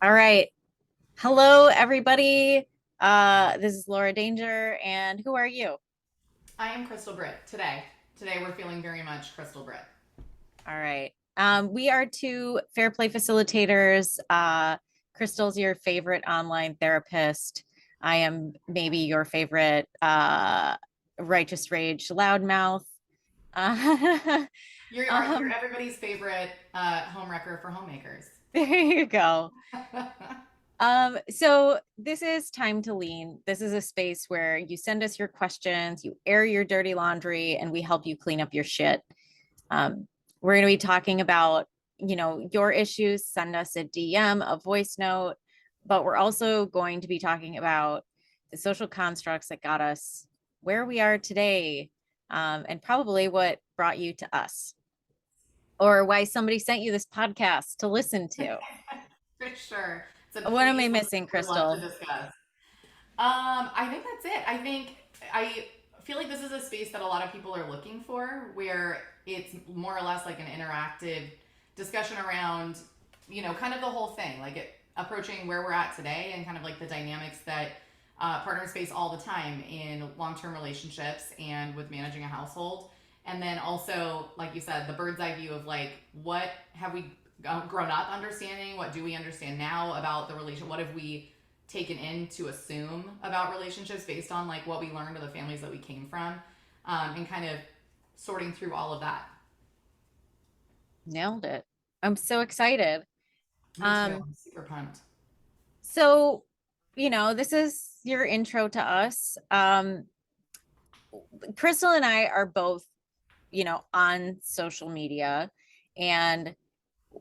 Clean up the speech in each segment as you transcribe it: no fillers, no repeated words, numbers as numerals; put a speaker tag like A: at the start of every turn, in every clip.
A: All right. Hello, everybody. This is Laura Danger, and who are you?
B: I am Crystal Britt today. Today we're feeling very much Crystal Britt.
A: All right. We are two Fair Play facilitators. Crystal's your favorite online therapist. I am maybe your favorite Righteous Rage loudmouth. Uh,
B: You're
A: um,
B: everybody's favorite home wrecker for homemakers.
A: there you go. So this is Time to Lean. This is a space where you send us your questions, you air your dirty laundry, and we help you clean up your shit. Um, we're going to be talking about, your issues. Send us a DM, a voice note, but we're also going to be talking about the social constructs that got us where we are today, and probably what brought you to us, or why somebody sent you this podcast to listen to.
B: For sure. So
A: What am
B: please,
A: I
B: something
A: missing,
B: we would love to
A: Crystal?
B: discuss. I think that's it. I feel like this is a space that a lot of people are looking for, where it's more or less like an interactive discussion around, kind of the whole thing, like approaching where we're at today and kind of like the dynamics that partners face all the time in long-term relationships and with managing a household. And then also, like you said, the bird's eye view of like what have we grown up understanding? What do we understand now about the relation? What have we taken in to assume about relationships based on like what we learned or the families that we came from, and kind of sorting through all of that.
A: Nailed it. I'm so excited.
B: Me too.
A: Um,
B: I'm super pumped.
A: so, this is your intro to us. Crystal and I are both, on social media. And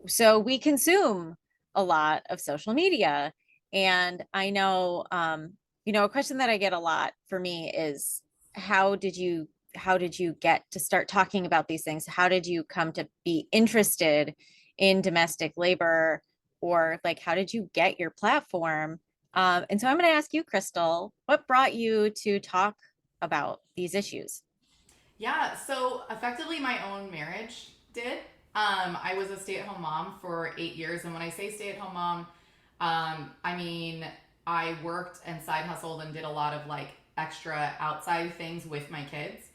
A: so we consume a lot of social media. And I know, a question that I get a lot for me is how did you how did you get to start talking about these things? How did you come to be interested in domestic labor? Or like how did you get your platform? And so I'm going to ask you, Crystal, what brought you to talk about these issues?
B: Yeah, so effectively my own marriage did. I was a stay-at-home mom for 8 years, and when I say stay-at-home mom, I mean I worked and side hustled and did a lot of like extra outside things with my kids.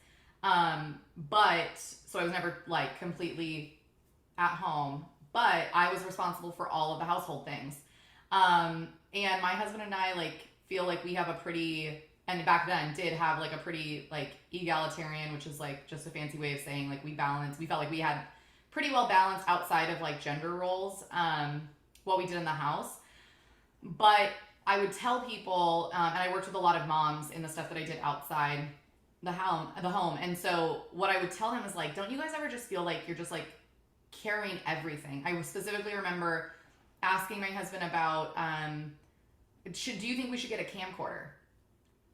B: But so I was never like completely at home, but I was responsible for all of the household things. And my husband and I like feel like we have a pretty, and back then did have like a pretty like egalitarian, which is like just a fancy way of saying like we felt like we had pretty well balanced outside of like gender roles, what we did in the house. But I would tell people, and I worked with a lot of moms in the stuff that I did outside the home. And so what I would tell them is like, don't you guys ever just feel like you're just like carrying everything? I specifically remember asking my husband about, should do you think we should get a camcorder?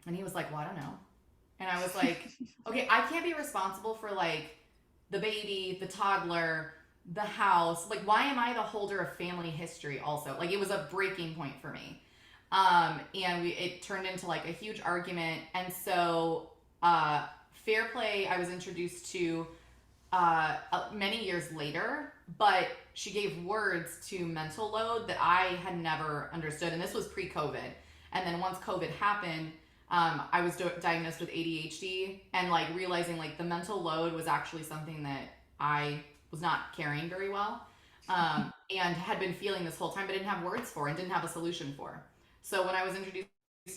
B: And he was like, well, I don't know. And I was like, okay, I can't be responsible for like the baby, the toddler, the house. Like, why am I the holder of family history also? Like, it was a breaking point for me. And it turned into like a huge argument. And so, Fair Play, I was introduced to many years later, but she gave words to mental load that I had never understood. And this was pre COVID. And then once COVID happened, I was diagnosed with ADHD and like realizing like the mental load was actually something that I was not carrying very well, and had been feeling this whole time, but didn't have words for and didn't have a solution for. So when I was introduced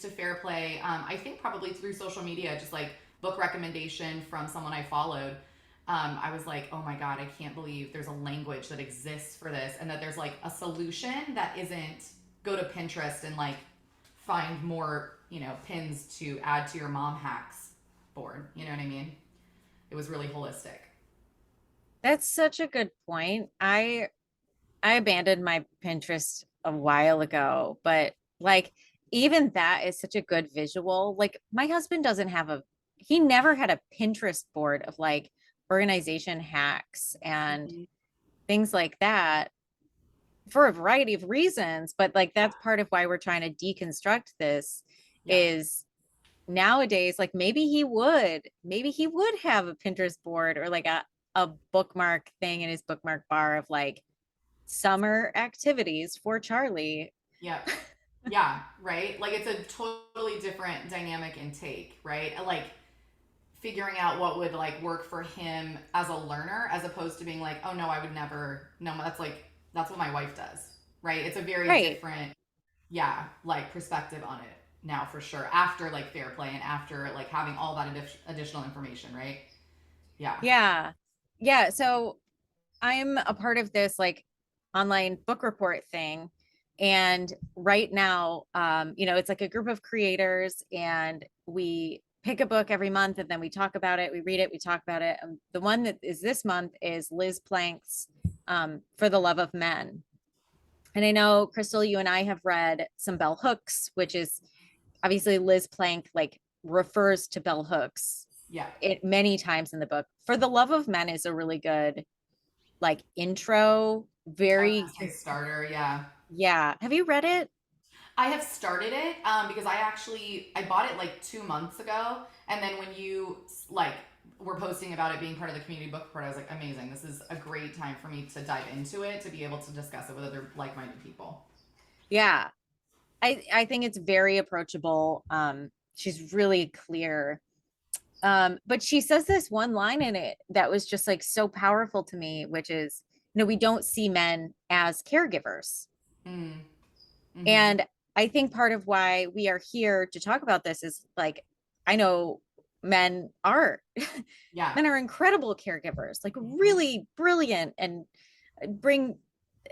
B: to Fair Play, I think probably through social media, just like book recommendation from someone I followed, I was like, oh my God, I can't believe there's a language that exists for this and that there's like a solution that isn't go to Pinterest and like find more, pins to add to your mom hacks board. You know what I mean? It was really holistic.
A: That's such a good point. I abandoned my Pinterest a while ago, but like even that is such a good visual. Like my husband doesn't have he never had a Pinterest board of like organization hacks and
B: Mhm.
A: things like that for a variety of reasons. But like
B: Yeah.
A: that's part of why we're trying to deconstruct this
B: Yep.
A: is nowadays, like maybe he would have a Pinterest board or like a bookmark thing in his bookmark bar of like summer activities for Charlie.
B: Yep. Yeah, right? Like it's a totally different dynamic and take, right? Like figuring out what would like work for him as a learner as opposed to being like, "Oh no, I would never." No, that's like that's what my wife does. Right? It's a very
A: Right.
B: different yeah, like perspective on it now for sure after like fair play and after like having all that additional information, right? Yeah.
A: Yeah. Yeah. So I'm a part of this like online book report thing. And right now, it's like a group of creators and we pick a book every month and then we talk about it, we read it, we talk about it. The one that is this month is Liz Plank's For the Love of Men. And I know, Crystal, you and I have read some Bell Hooks, which is obviously Liz Plank like refers to Bell Hooks
B: Yeah.
A: it many times in the book. For the Love of Men is a really good like intro,
B: I was
A: very
B: gonna say starter, yeah.
A: yeah. Have you read it?
B: I have started it because I bought it like 2 months ago, and then when you like were posting about it being part of the community book report, I was like, amazing! This is a great time for me to dive into it to be able to discuss it with other like-minded people.
A: Yeah. I think it's very approachable. She's really clear. But she says this one line in it that was just like so powerful to me, which is, we don't see men as caregivers.
B: Mm, mm-hmm.
A: And I think part of why we are here to talk about this is like, I know men are
B: Yeah.
A: men are incredible caregivers, like
B: Mm-hmm.
A: really brilliant and bring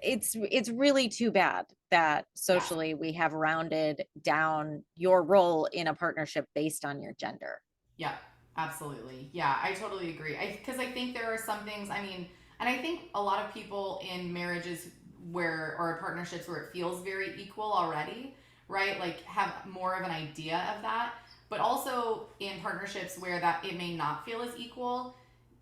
A: it's really too bad that
B: Yeah.
A: socially we have rounded down your role in a partnership based on your gender.
B: Yeah, absolutely. Yeah, I totally agree. Because I think there are some things, I mean, and I think a lot of people in marriages where, or partnerships where it feels very equal already, right? Like have more of an idea of that. But also in partnerships where that it may not feel as equal,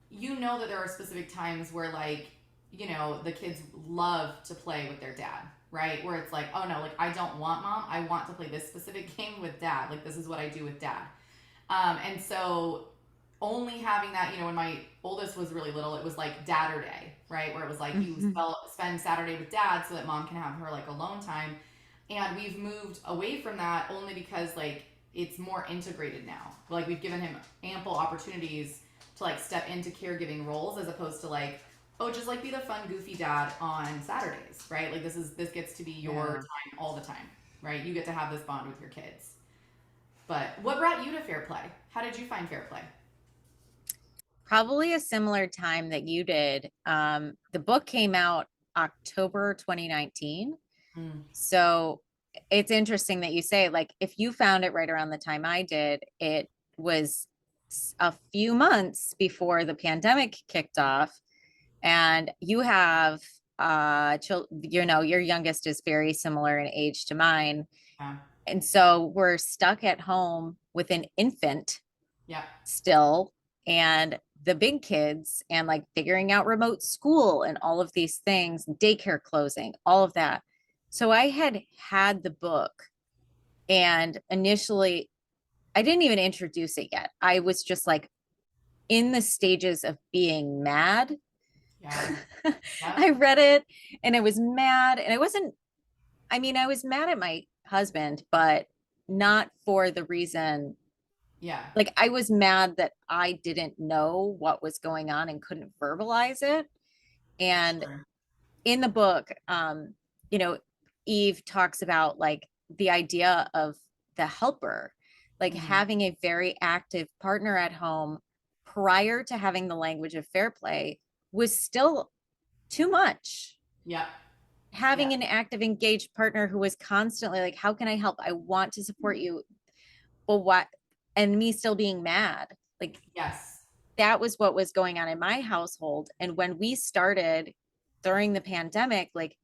B: you know that there are specific times where like, the kids love to play with their dad, right? Where it's like, oh no, like I don't want mom, I want to play this specific game with dad. Like this is what I do with dad. And so only having that, when my oldest was really little, it was like dadder day, right? Where it was like you
A: Mhm.
B: spend Saturday with dad so that mom can have her like alone time. And we've moved away from that only because like it's more integrated now. Like we've given him ample opportunities to like step into caregiving roles as opposed to like, oh, just like be the fun goofy dad on Saturdays, right? Like this gets to be your
A: Yeah.
B: time all the time, right? You get to have this bond with your kids. But what brought you to Fair Play? How did you find Fair Play?
A: Probably a similar time that you did. The book came out October 2019.
B: Mm,
A: So it's interesting that you say, like, if you found it right around the time I did, it was a few months before the pandemic kicked off. And you have, your youngest is very similar in age to mine.
B: yeah,
A: And so we're stuck at home with an infant
B: yeah,
A: still and the big kids and like figuring out remote school and all of these things, daycare closing, all of that. So I had the book and initially I didn't even introduce it yet. I was just like in the stages of being mad.
B: yeah, yeah,
A: I read it and I was mad and I was mad at my husband, but not for the reason
B: yeah,
A: like I was mad that I didn't know what was going on and couldn't verbalize it. And
B: sure.
A: in the book, you know, Eve talks about like the idea of the helper, like
B: Mm-hmm.
A: having a very active partner at home prior to having the language of fair play was still too much.
B: Yeah, yeah,
A: Having an active, engaged partner who was constantly like, how can I help? I want to support you. Well, what? And me still being mad. Like
B: yes,
A: that was what was going on in my household. And when we started during the pandemic, like,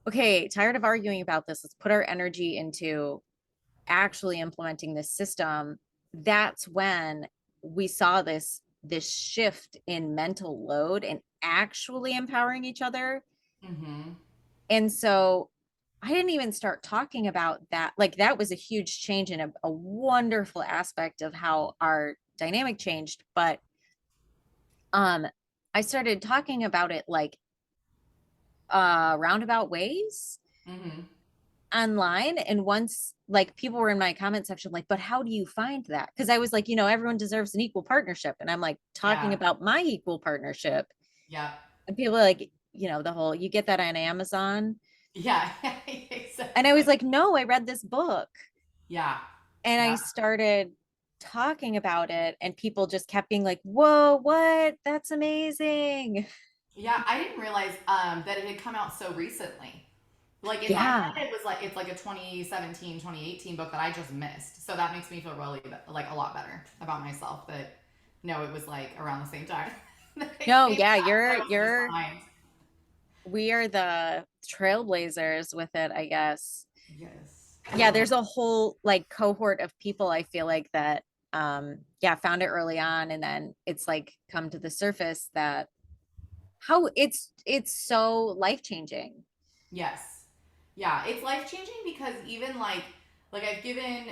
A: okay, tired of arguing about this. Let's put our energy into actually implementing this system. That's when we saw this shift in mental load and actually empowering each other.
B: mm-hmm.
A: And so I didn't even start talking about that. Like that was a huge change and a wonderful aspect of how our dynamic changed. But um I started talking about it like roundabout ways.
B: Mm-hmm.
A: online, and once like people were in my comment section like, but how do you find that? Because I was like, everyone deserves an equal partnership, and I'm like talking
B: Yeah.
A: about my equal partnership,
B: Yeah.
A: and people are like, the whole you get that on Amazon.
B: Yeah.
A: And I was
B: Exactly.
A: like, no, I read this book.
B: Yeah.
A: And I
B: Yeah.
A: started talking about it, and people just kept being like, whoa, what? That's amazing.
B: Yeah. I didn't realize that it had come out so recently. Like in my
A: Yeah.
B: head, it was like it's like a 2017, 2018 book that I just missed. So that makes me feel really like a lot better about myself that no, it was like around the same time that it
A: No,
B: came
A: yeah,
B: out.
A: you're
B: I wasn't just
A: you're
B: behind.
A: we are the trailblazers with it, I guess.
B: Yes.
A: Yeah, there's a whole like cohort of people I feel like that yeah, found it early on, and then it's like come to the surface that how it's so life-changing.
B: Yes. Yeah, it's life changing because even like I've given,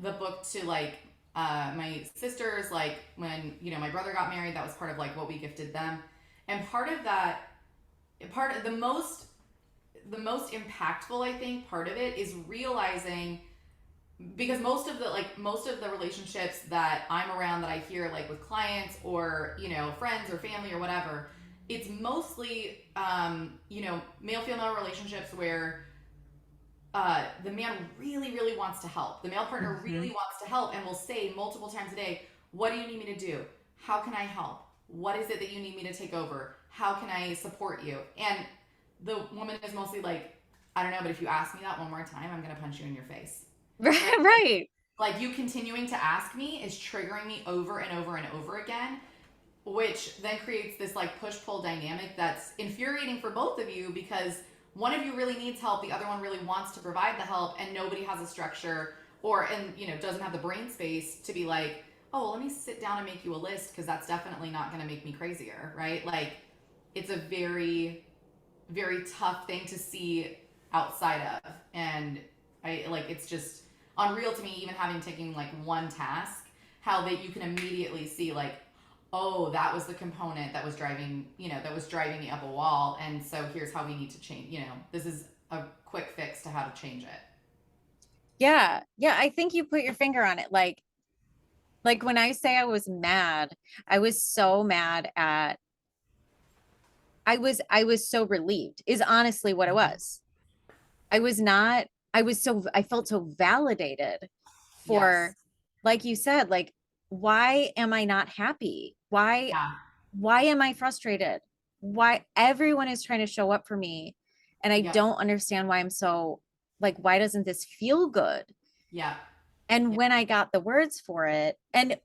B: the book to like my sisters like when, my brother got married, that was part of like what we gifted them. And part of that part of the most impactful I think part of it is realizing because most of the relationships that I'm around that I hear like with clients or friends or family or whatever, it's mostly male female relationships where the man really really wants to help, the male partner
A: Mhm.
B: really wants to help and will say multiple times a day, what do you need me to do, how can I help, what is it that you need me to take over, how can I support you, and the woman is mostly like, I don't know, but if you ask me that one more time I'm going to punch you in your face, right?
A: Right, right.
B: Like you continuing to ask me is triggering me over and over and over again, which then creates this like push pull dynamic that's infuriating for both of you because one of you really needs help, the other one really wants to provide the help, and nobody has a structure and doesn't have the brain space to be like, oh, well, let me sit down and make you a list because that's definitely not going to make me crazier, right? Like it's a very very tough thing to see outside of, and I like it's just unreal to me even having taken like one task, how that you can immediately see like, oh, that was the component that was driving me up a wall, and so here's how we need to change, this is a quick fix to how to change it.
A: Yeah. Yeah, I think you put your finger on it. Like when I say I was mad, I was so mad at I was so relieved is honestly what it
B: Mhm.
A: was. I was not I felt so validated
B: Yes.
A: for, like you said, like, why am I not happy?
B: Yeah.
A: Why am I frustrated? Why everyone is trying to show up for me, and I
B: Yep.
A: don't understand why I'm so like, why doesn't this feel good?
B: Yeah.
A: And
B: Yeah.
A: when I got the words for it, and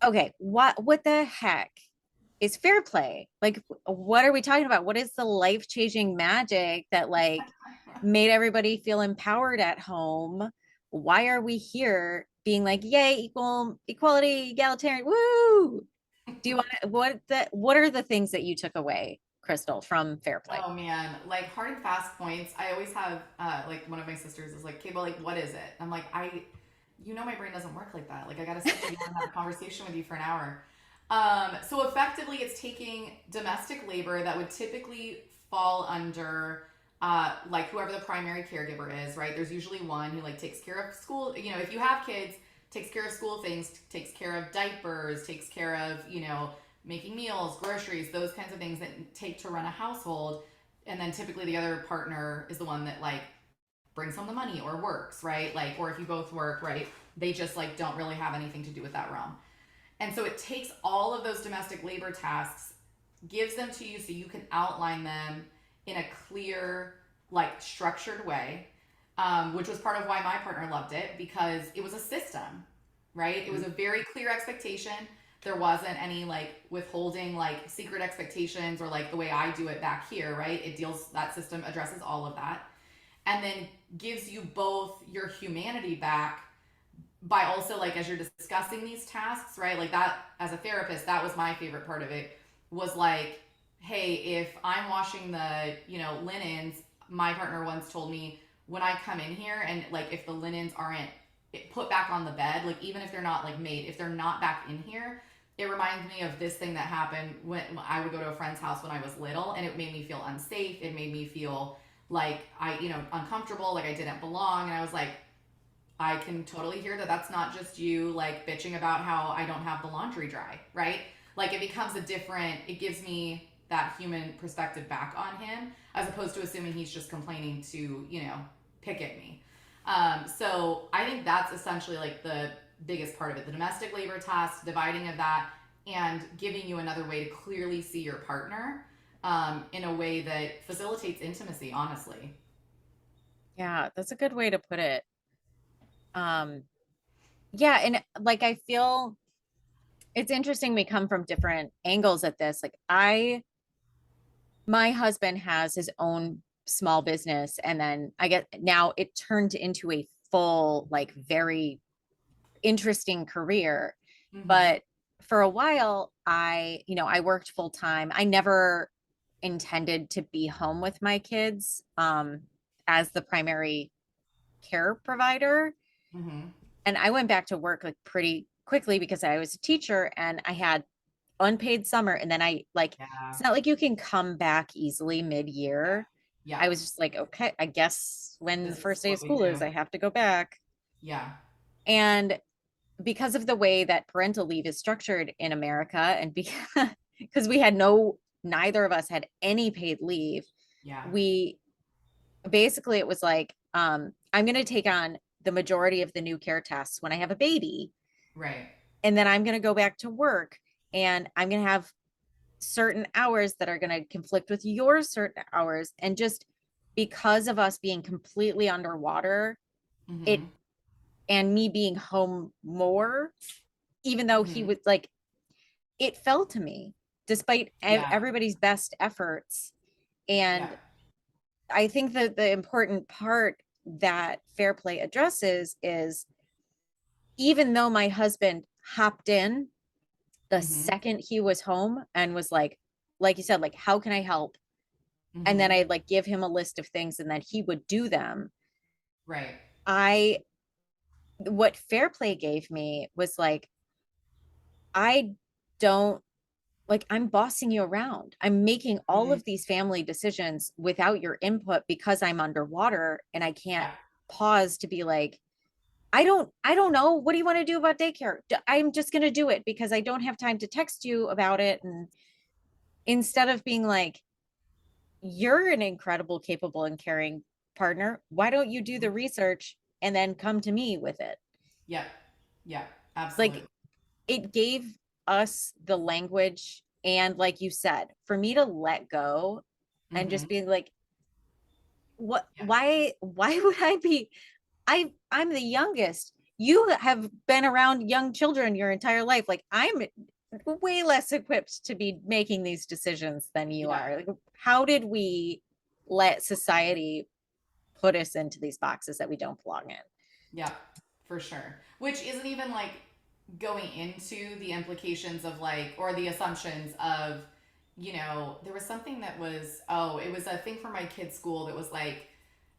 A: okay, what the heck is fair play? Like, what are we talking about? What is the life-changing magic that like made everybody feel empowered at home? Why are we here being like, yay, equality, egalitarian, woo? Do you want to, what are the things that you took away, Crystal, from fair play?
B: Oh man, like hard and fast points. I always have like one of my sisters is like, okay, but like what is it? I'm like, my brain doesn't work like that. Like I gotta sit down and have a conversation with you for an hour. So effectively it's taking domestic labor that would typically fall under like whoever the primary caregiver is, right? There's usually one who like takes care of school, if you have kids, takes care of school things, takes care of diapers, takes care of, making meals, groceries, those kinds of things that take to run a household. And then typically the other partner is the one that like brings home the money or works, right? Like, or if you both work, right? They just like don't really have anything to do with that realm. And so it takes all of those domestic labor tasks, gives them to you so you can outline them in a clear, like structured way, which was part of why my partner loved it because it was a system, right? It was a very clear expectation. There wasn't any like withholding, like secret expectations or like the way I do it back here, right? That system addresses all of that and then gives you both your humanity back by also like as you're discussing these tasks, right? Like that as a therapist, that was my favorite part of it was like, hey, if I'm washing the, linens, my partner once told me when I come in here and like if the linens aren't put back on the bed, like even if they're not like made, if they're not back in here, it reminds me of this thing that happened when I would go to a friend's house when I was little and it made me feel unsafe. It made me feel like uncomfortable, like I didn't belong. And I was like, I can totally hear that that's not just you like bitching about how I don't have the laundry dry, right? Like it becomes a different, it gives me that human perspective back on him as opposed to assuming he's just complaining to, pick at me. So I think that's essentially like the biggest part of it, the domestic labor task, dividing of that, and giving you another way to clearly see your partner in a way that facilitates intimacy, honestly.
A: Yeah, that's a good way to put it. Um, yeah, and like I feel it's interesting we come from different angles at this. Like my husband has his own small business, and then I get now it turned into a full, like very interesting career.
B: Mm-hmm.
A: But for a while, I worked full time. I never intended to be home with my kids as the primary care provider.
B: Mm-hmm.
A: And I went back to work like pretty quickly because I was a teacher and I had unpaid summer. And then it's
B: Yeah.
A: not like you can come back easily
B: Yeah.
A: mid-year.
B: Yeah.
A: I was just like, okay, I guess when the
B: This is
A: first day of
B: what we
A: school is,
B: do.
A: I have to go back.
B: Yeah.
A: And because of the way that parental leave is structured in America, and because we had neither of us had any paid leave,
B: Yeah.
A: we basically it was like, I'm going to take on the majority of the new care tasks when I have a baby,
B: Right.
A: and then I'm going to go back to work, and I'm going to have certain hours that are going to conflict with your certain hours. And just because of us being completely underwater, it
B: Mm-hmm.
A: and me being home more, even though he
B: Mm-hmm.
A: was like, it fell to me despite
B: Yeah.
A: everybody's best efforts.
B: Yeah.
A: And I think that the important part that Fair Play addresses is, even though my husband hopped in the
B: Mm-hmm.
A: second he was home and was like you said, like, how can I help? And then
B: Mm-hmm.
A: I'd like give him a list of things and then he would do them.
B: Right.
A: I What Fair Play gave me was like, I don't like, I'm bossing you around. I'm making all
B: Mm-hmm.
A: of these family decisions without your input because I'm underwater and I can't
B: Yeah.
A: pause to be like, I don't know. What do you want to do about daycare? I'm just going to do it because I don't have time to text you about it. And instead of being like, you're an incredible, capable, and caring partner, why don't you do the research and then come to me with it?
B: Yeah. Yeah. Absolutely.
A: Like, it gave us the language, and like you said, for me to let go and
B: Mm-hmm.
A: just being like, what,
B: Yeah.
A: why would I be, I'm the youngest. You have been around young children your entire life. Like, I'm way less equipped to be making these decisions than you
B: Yeah.
A: are. Like, how did we let society put us into these boxes that we don't belong in?
B: Yeah. For sure. Which isn't even like going into the implications of like, or the assumptions of, there was something that was, oh, it was a thing for my kid's school that was like,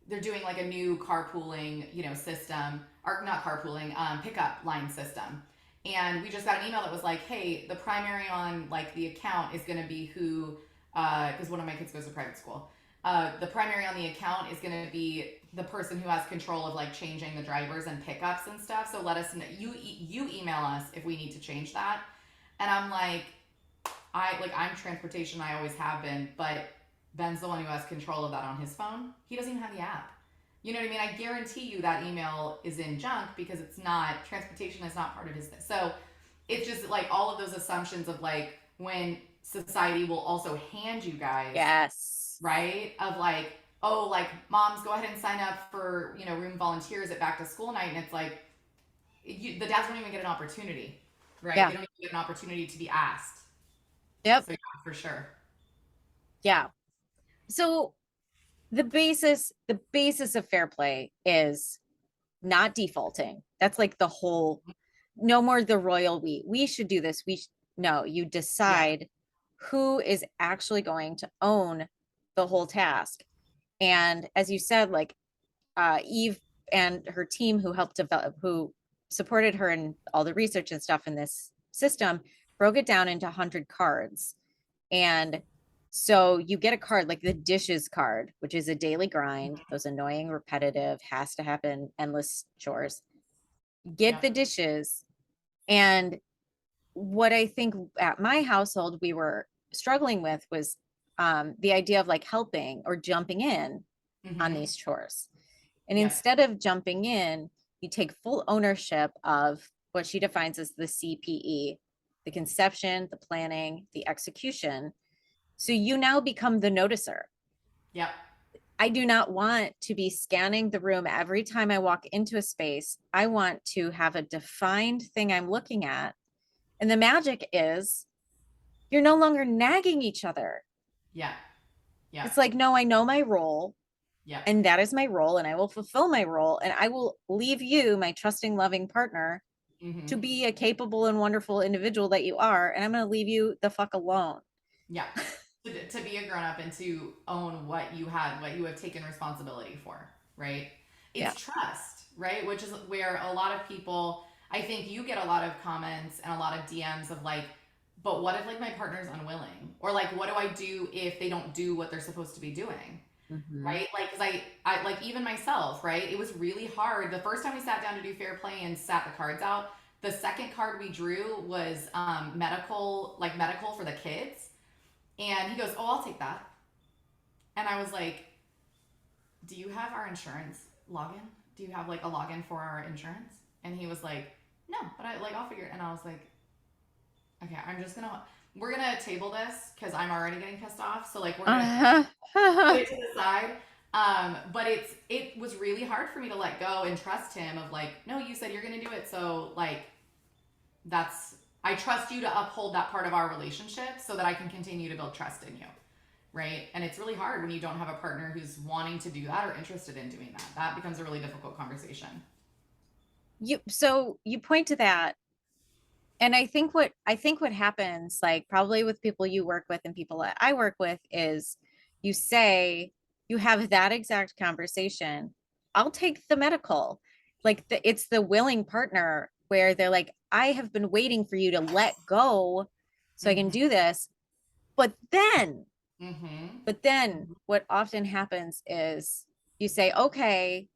B: they're doing like a new carpooling, system, or not carpooling, pickup line system. And we just got an email that was like, hey, the primary on like the account is going to be who, because one of my kids goes to private school. The primary on the account is going to be the person who has control of like changing the drivers and pickups and stuff. So let us know. You email us if we need to change that. And I'm like, I'm transportation. I always have been, but Ben's the one who has control of that on his phone. He doesn't even have the app. You know what I mean? I guarantee you that email is in junk because it's not, transportation is not part of his thing. So it's just like all of those assumptions of like when society will also hand you guys,
A: Yes.
B: right? Of like, oh, like moms, go ahead and sign up for, room volunteers at back to school night. And it's like, the dads don't even get an opportunity, right?
A: Yeah.
B: They don't even get an opportunity to be asked.
A: Yep.
B: So yeah, for sure.
A: Yeah. So the basis of Fair Play is not defaulting. That's like the whole, no more the royal we should do this. No, you
B: Yeah.
A: decide who is actually going to own the whole task. And as you said, like, Eve and her team who helped develop, who supported her in all the research and stuff in this system, broke it down into 100 cards. And So you get a card like the dishes card, which is a daily grind, those annoying, repetitive, has to happen, endless chores. Get
B: Yep.
A: the dishes. And what I think at my household we were struggling with was the idea of like helping or jumping in on
B: Mm-hmm.
A: these chores. And
B: Yep.
A: instead of jumping in, you take full ownership of what she defines as the CPE, the conception, the planning, the execution. So you now become the noticer.
B: Yep.
A: I do not want to be scanning the room every time I walk into a space. I want to have a defined thing I'm looking at. And the magic is you're no longer nagging each other.
B: Yep. Yep.
A: It's like, no, I know my role,
B: Yep.
A: and that is my role, and I will fulfill my role, and I will leave you, my trusting, loving partner, to
B: Mm-hmm.
A: be a capable and wonderful individual that you are. And I'm going to leave you the fuck alone.
B: Yeah. To be a grown up and to own what you have taken responsibility for, right?
A: Yeah.
B: It's trust, right? Which is where a lot of people, I think you get a lot of comments and a lot of DMs of like, but what if like my partner's unwilling? Or like, what do I do if they don't do what they're supposed to be doing?
A: Mm-hmm.
B: Right? Like, cause I like even myself, right? It was really hard. The first time we sat down to do fair play and sat the cards out, the second card we drew was medical for the kids. And he goes, "Oh, I'll take that." And I was like, "Do you have our insurance login? Do you have like a login for our insurance?" And he was like, "No, but I'll figure it." And I was like, "Okay, we're gonna table this because I'm already getting pissed off. So like we're gonna put
A: Uh-huh.
B: it to the side." But it was really hard for me to let go and trust him of like, no, you said you're gonna do it, so like that's I trust you to uphold that part of our relationship so that I can continue to build trust in you. Right? And it's really hard when you don't have a partner who's wanting to do that or interested in doing that. That becomes a really difficult conversation.
A: You point to that, and I think what happens, like probably with people you work with and people that I work with, is you say you have that exact conversation. I'll take the medical. Like it's the willing partner where they're like, I have been waiting for you to let go so I can
B: Mm-hmm.
A: do this. But then,
B: Mm-hmm.
A: but then what often happens is you say, okay,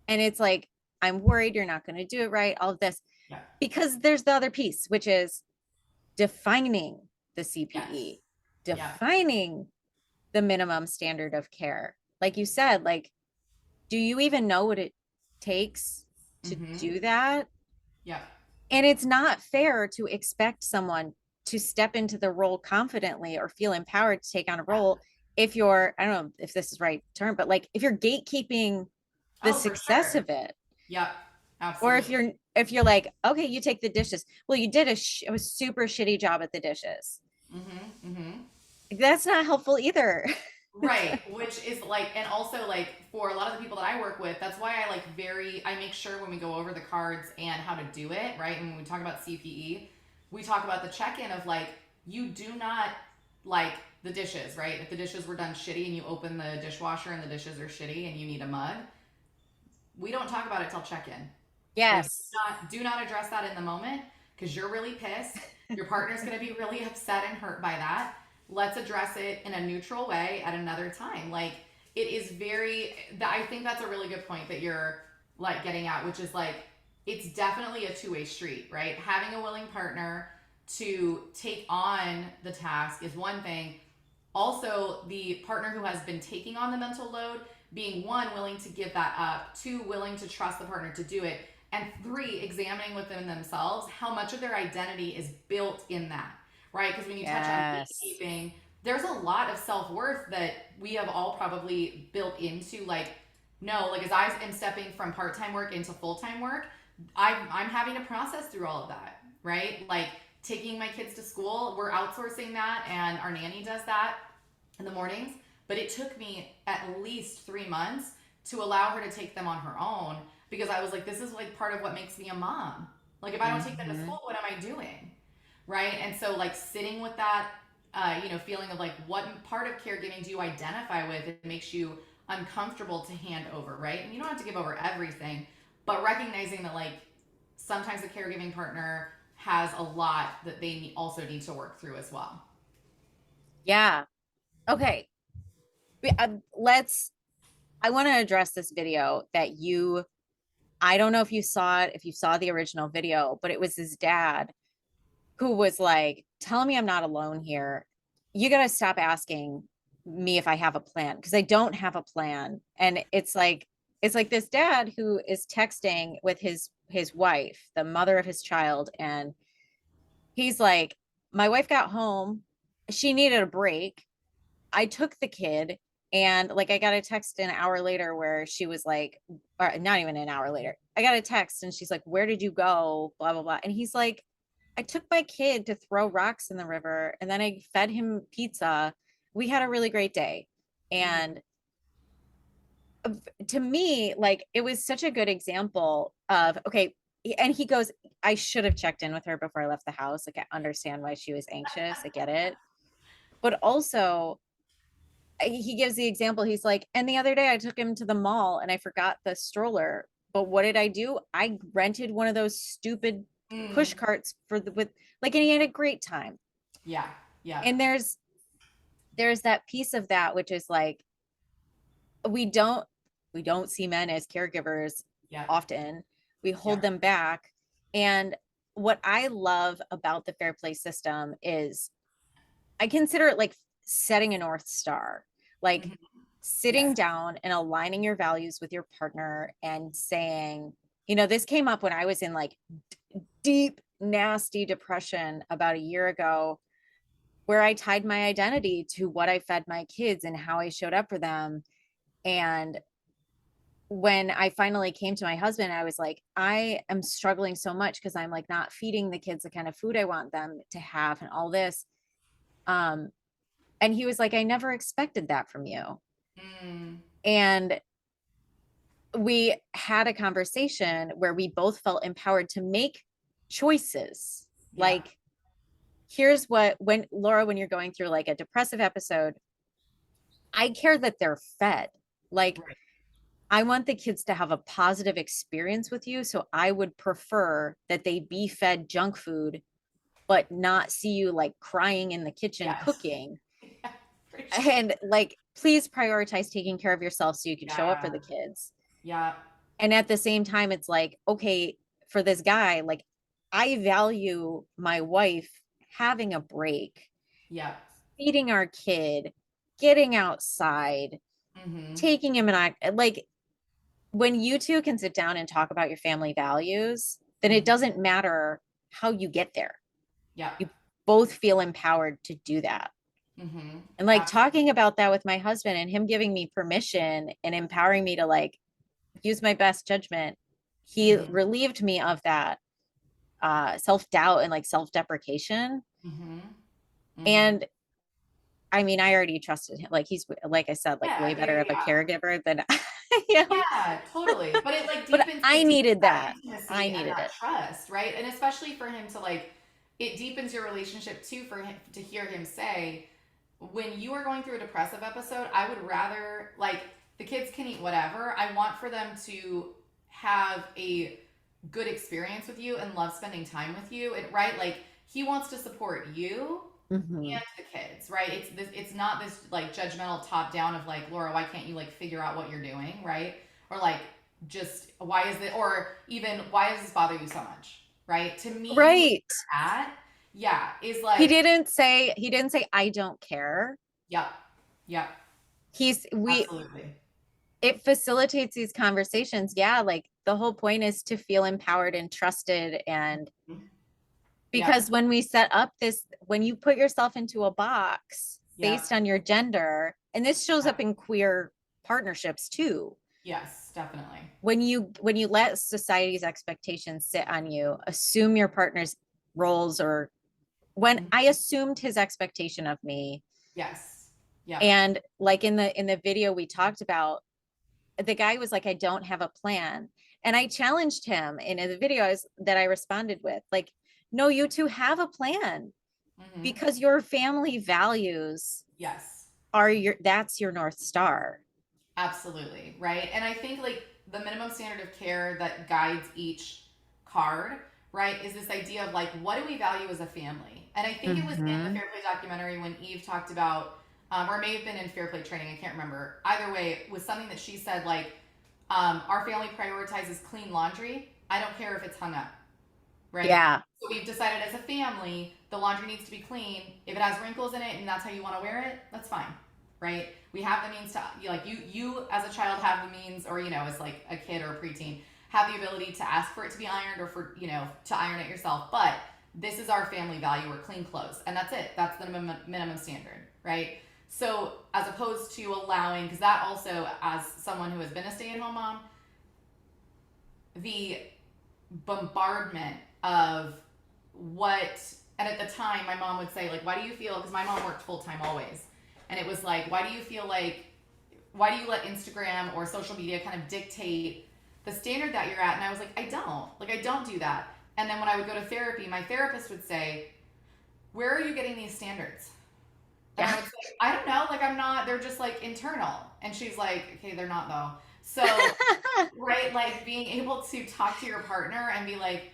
A: and it's like, I'm worried you're not going to do it right, all of this,
B: Yeah.
A: because there's the other piece, which is defining the
B: Yes.
A: CPE,
B: Yeah.
A: defining the minimum standard of care. Like you said, like, do you even know what it takes to
B: Mm-hmm.
A: do that?
B: Yeah.
A: And it's not fair to expect someone to step into the role confidently or feel empowered to take on a
B: Yeah.
A: role if you're, I don't know if this is the right term, but like if you're gatekeeping the
B: Oh, for
A: success
B: sure.
A: of it,
B: Yep.
A: or
B: Absolutely.
A: if you're like, okay, you take the dishes, well, you did a super shitty job at the dishes,
B: Mm-hmm. Mm-hmm.
A: that's not helpful either.
B: Right, which is like, and also like for a lot of the people that I work with, that's why I make sure when we go over the cards and how to do it, right? And when we talk about CPE, we talk about the check in of like, you do not like the dishes, right? If the dishes were done shitty and you open the dishwasher and the dishes are shitty and you need a mug, we don't talk about it till check in. Like,
A: Yes.
B: do not address that in the moment because you're really pissed. Your partner's going to be really upset and hurt by that. Let's address it in a neutral way at another time. Like, it is I think that's a really good point that you're like getting at, which is like, it's definitely a two-way street, right? Having a willing partner to take on the task is one thing. Also, the partner who has been taking on the mental load being one, willing to give that up, two, willing to trust the partner to do it, and three, examining within themselves how much of their identity is built in that, right? Because when you touch on
A: Yes.
B: gatekeeping, there's a lot of self worth that we have all probably built into, like, no, like as I am stepping from part time work into full time work, I'm having to process through all of that, right? Like taking my kids to school, we're outsourcing that, and our nanny does that in the mornings. But it took me at least 3 months to allow her to take them on her own because I was like, this is like part of what makes me a mom. Like, if I don't take them to
A: Mm-hmm.
B: school, what am I doing? Right. And so, like, sitting with that, feeling of like, what part of caregiving do you identify with? It makes you uncomfortable to hand over, right? And you don't have to give over everything, but recognizing that, like, sometimes a caregiving partner has a lot that they also need to work through as well.
A: Yeah. Okay. Let's, I want to address this video that I don't know if you saw it, if you saw the original video, but it was his dad who was like, "Tell me I'm not alone here. You got to stop asking me if I have a plan because I don't have a plan." And it's like this dad who is texting with his wife, the mother of his child, and he's like, "My wife got home. She needed a break. I took the kid." And like I got a text an hour later where she was like, or not even an hour later, I got a text and she's like, "Where did you go?" Blah, blah, blah. And he's like, "I took my kid to throw rocks in the river and then I fed him pizza. We had a really great day."
B: Mhm.
A: And to me, like it was such a good example of, okay. And he goes, "I should have checked in with her before I left the house. Like, I understand why she was anxious. I get it." But also, he gives the example. He's like, "And the other day I took him to the mall and I forgot the stroller. But what did I do? I rented one of those stupid push
B: Mm.
A: carts for the with like, and he had a great time."
B: Yeah. Yeah.
A: And there's that piece of that which is like, we don't we don't see men as caregivers
B: Yeah.
A: often. We
B: Yeah.
A: hold them back. And what I love about the fair play system is I consider it like setting a North Star, like
B: Mhm.
A: sitting
B: Yes.
A: down and aligning your values with your partner and saying, this came up when I was in like deep, nasty depression about a year ago, where I tied my identity to what I fed my kids and how I showed up for them. And when I finally came to my husband, I was like, "I am struggling so much because I'm like not feeding the kids the kind of food I want them to have and all this." Um, and he was like, "I never expected that from you."
B: Mm.
A: And we had a conversation where we both felt empowered to make choices.
B: Yeah.
A: Like, here's what, when Laura, when you're going through like a depressive episode, I care that they're fed. Like,
B: Right.
A: I want the kids to have a positive experience with you. So I would prefer that they be fed junk food, but not see you like crying in the kitchen
B: Yes.
A: cooking.
B: Yeah. For sure.
A: And like, please prioritize taking care of yourself so you can show up for
B: Yeah.
A: the kids.
B: Yeah.
A: And at the same time, it's like, okay, for this guy, like, I value my wife having a break,
B: Yeah.
A: feeding our kid, getting outside,
B: Mm-hmm.
A: taking him, and I like, when you two can sit down and talk about your family values, then it
B: Mm-hmm.
A: doesn't matter how you get there.
B: Yeah.
A: You both feel empowered to do that.
B: Mm-hmm.
A: And like
B: Absolutely.
A: talking about that with my husband and him giving me permission and empowering me to like use my best judgment, he
B: Mm-hmm.
A: relieved me of that self-doubt and like self-deprecation.
B: Mm-hmm. Mm-hmm.
A: And I mean, I already trusted him. Like, he's, like I said, like
B: Yeah.
A: way better of a
B: Yeah.
A: caregiver than I am.
B: Yeah, totally. But it like
A: But
B: deepens
A: I
B: it deepens
A: needed
B: that
A: that. I
B: intimacy and
A: needed
B: that
A: it.
B: trust, right? And especially for him to like it deepens your relationship too for him to hear him say, when you are going through a depressive episode, I would rather like the kids can eat whatever. I want for them to have a good experience with you and love spending time with you. And right, like he wants to support you
A: Hmm.
B: and the kids, right? It's not this like judgmental top down of like, Laura, why can't you like figure out what you're doing, right? Or like just why is it, or even why does this bother you so much, right? To meet you where
A: Right.
B: you're at, yeah, is
A: He
B: like,
A: didn't say, he didn't say, "I don't care."
B: yep, yep,
A: We,
B: absolutely,
A: it facilitates these conversations. Yeah. Like the whole point is to feel empowered and trusted. And
B: mhm, yep,
A: because when we set up this, when you put yourself into a box
B: yep,
A: based on your gender, and this shows
B: yep,
A: up in queer partnerships too,
B: yes, definitely,
A: when you let society's expectations sit on you, assume your partner's roles, or when
B: mhm,
A: I assumed his expectation of me,
B: yes, yep,
A: and like in the video we talked about, the guy was like, "I don't have a plan." And I challenged him in the videos that I responded with, like, "No, you two have a plan
B: hmm,
A: because your family values
B: yes.
A: are that's your North Star."
B: Absolutely, right? And I think like the minimum standard of care that guides each card, right, is this idea of like what do we value as a family? And I think it was in the
A: Hmm.
B: Fair Play documentary when Eve talked about or it may have been in Fair Play training. I can't remember. Either way, it was something that she said like, our family prioritizes clean laundry. I don't care if it's hung up, right?
A: Yeah.
B: So we've decided as a family the laundry needs to be clean. If it has wrinkles in it and that's how you want to wear it, that's fine, right? We have the means to, like, you as a child have the means, or as like a kid or a preteen, have the ability to ask for it to be ironed, or for to iron it yourself. But this is our family value, or clean clothes, and that's it. That's the minimum standard, right? So as opposed to allowing, because that also, as someone who has been a stay-at-home mom, the bombardment of what, and at the time my mom would say like, why do you feel, because my mom worked full-time always, and it was like, why do you feel like, why do you let Instagram or social media kind of dictate the standard that you're at? And I was like, I don't do that. And then when I would go to therapy, my therapist would say, where are you getting these standards? And I
A: Yeah.
B: would say, I don't know, like I'm not, they're just like internal. And she's like, okay, they're not though. So, right, like being able to talk to your partner and be like,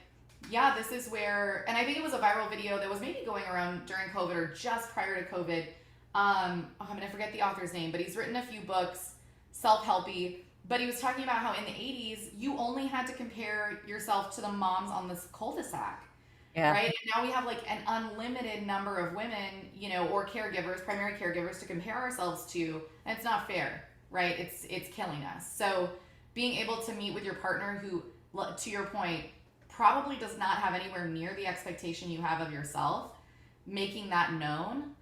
B: yeah, this is where, and I think it was a viral video that was maybe going around during COVID or just prior to COVID. I'm gonna forget the author's name, but he's written a few books, self-helpy. But he was talking about how in the 80s you only had to compare yourself to the moms on this cul-de-sac,
A: Yeah.
B: right? And now we have like an unlimited number of women, or caregivers, primary caregivers to compare ourselves to, and it's not fair, right? It's killing us. So being able to meet with your partner who, to your point, probably does not have anywhere near the expectation you have of yourself, making that known,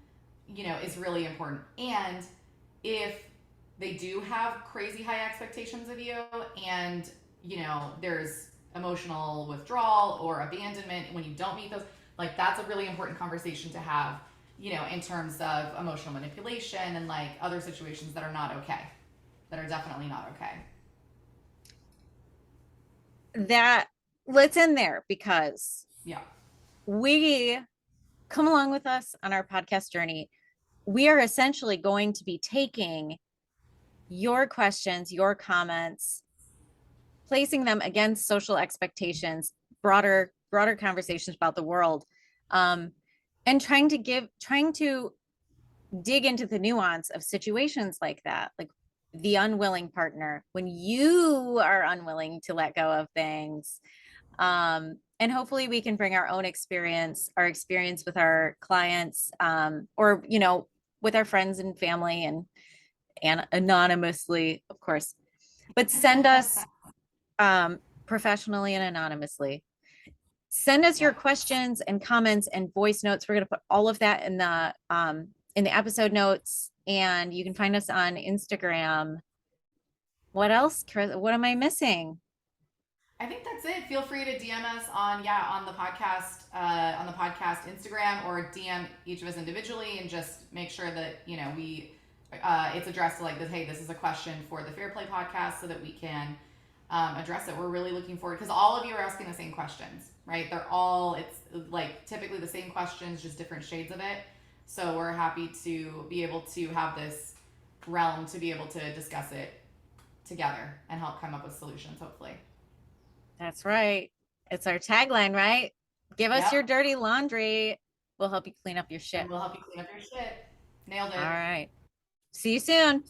B: is really important. And if they do have crazy high expectations of you, and there's emotional withdrawal or abandonment when you don't meet those, like that's a really important conversation to have, in terms of emotional manipulation and like other situations that are not okay, that are definitely not okay.
A: That, let's end there, because
B: Yeah.
A: we come along with us on our podcast journey. We are essentially going to be taking your questions, your comments, placing them against social expectations, broader conversations about the world, and trying to dig into the nuance of situations like that, like the unwilling partner, when you are unwilling to let go of things. And hopefully we can bring our own experience, our experience with our clients, or with our friends and family, and anonymously, of course, but send us, professionally and anonymously. Send us
B: Yeah.
A: your questions and comments and voice notes. We're going to put all of that in the episode notes, and you can find us on Instagram. What else, Chris? What am I missing?
B: I think that's it. Feel free to DM us on the podcast Instagram, or DM each of us individually, and just make sure that we it's addressed to like this. Hey, this is a question for the Fair Play podcast, so that we can address it. We're really looking forward, because all of you are asking the same questions, right? It's like typically the same questions, just different shades of it. So we're happy to be able to have this realm to be able to discuss it together and help come up with solutions, hopefully.
A: That's right. It's our tagline, right? Give us
B: Yep.
A: your dirty laundry. We'll help you clean up your
B: And
A: shit.
B: we'll help you clean up your shit. Nailed
A: All
B: it.
A: right. See you soon.